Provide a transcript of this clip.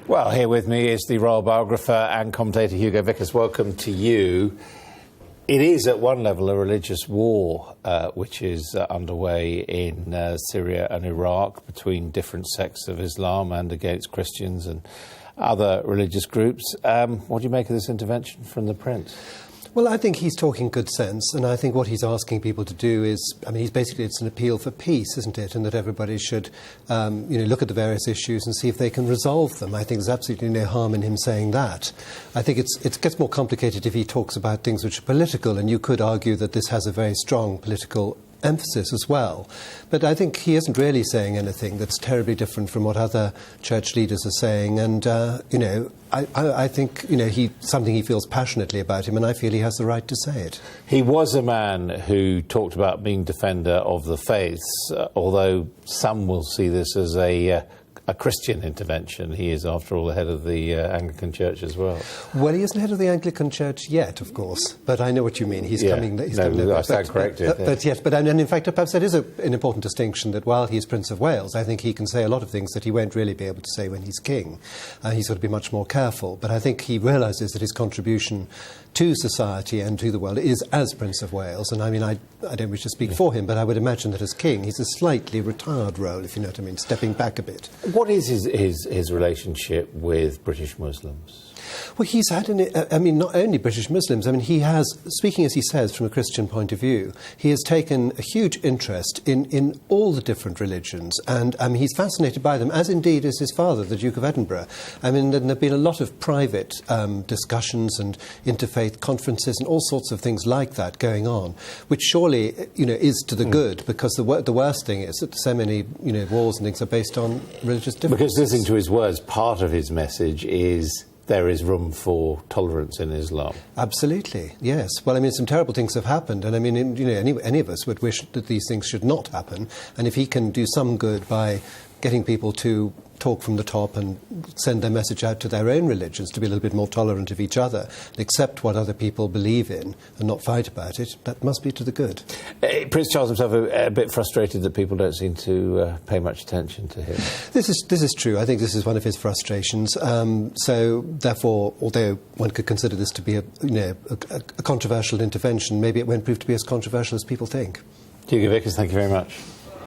Well, here with me is the royal biographer and commentator Hugo Vickers. Welcome to you. It is, at one level, a religious war which is underway in Syria and Iraq between different sects of Islam and against Christians and other religious groups. What do you make of this intervention from the Prince? Well, I think he's talking good sense, and I think what he's asking people to do is, it's an appeal for peace, isn't it? And that everybody should, look at the various issues and see if they can resolve them. I think there's absolutely no harm in him saying that. I think it gets more complicated if he talks about things which are political, and you could argue that this has a very strong political emphasis as well. But I think he isn't really saying anything that's terribly different from what other church leaders are saying. And, I think, something he feels passionately about him, and I feel he has the right to say it. He was a man who talked about being defender of the faiths, although some will see this as a Christian intervention. He is, after all, the head of the Anglican Church as well. Well, he isn't head of the Anglican Church yet, of course, but I know what you mean. He's coming. I stand corrected. And in fact, perhaps that is an important distinction, that while he's Prince of Wales, I think he can say a lot of things that he won't really be able to say when he's king. He's got to be much more careful. But I think he realises that his contribution to society and to the world is as Prince of Wales. And I don't wish to speak for him, but I would imagine that as king, he's a slightly retired role, if you know what I mean, stepping back a bit. What is his relationship with British Muslims? Well, he's had, not only British Muslims, he has, speaking as he says from a Christian point of view, he has taken a huge interest in all the different religions, and he's fascinated by them, as indeed is his father, the Duke of Edinburgh. There have been a lot of private discussions and interfaith conferences and all sorts of things like that going on, which surely, is to the good, because the worst thing is that so many, wars and things are based on religious differences. Because listening to his words, part of his message is there is room for tolerance in Islam. Absolutely, yes. Well, some terrible things have happened, and any of us would wish that these things should not happen. And if he can do some good by getting people to talk from the top and send their message out to their own religions to be a little bit more tolerant of each other, and accept what other people believe in and not fight about it, that must be to the good. Prince Charles himself a bit frustrated that people don't seem to pay much attention to him. This is true. I think this is one of his frustrations. So therefore, although one could consider this to be a controversial intervention, maybe it won't prove to be as controversial as people think. Hugo Vickers, thank you very much.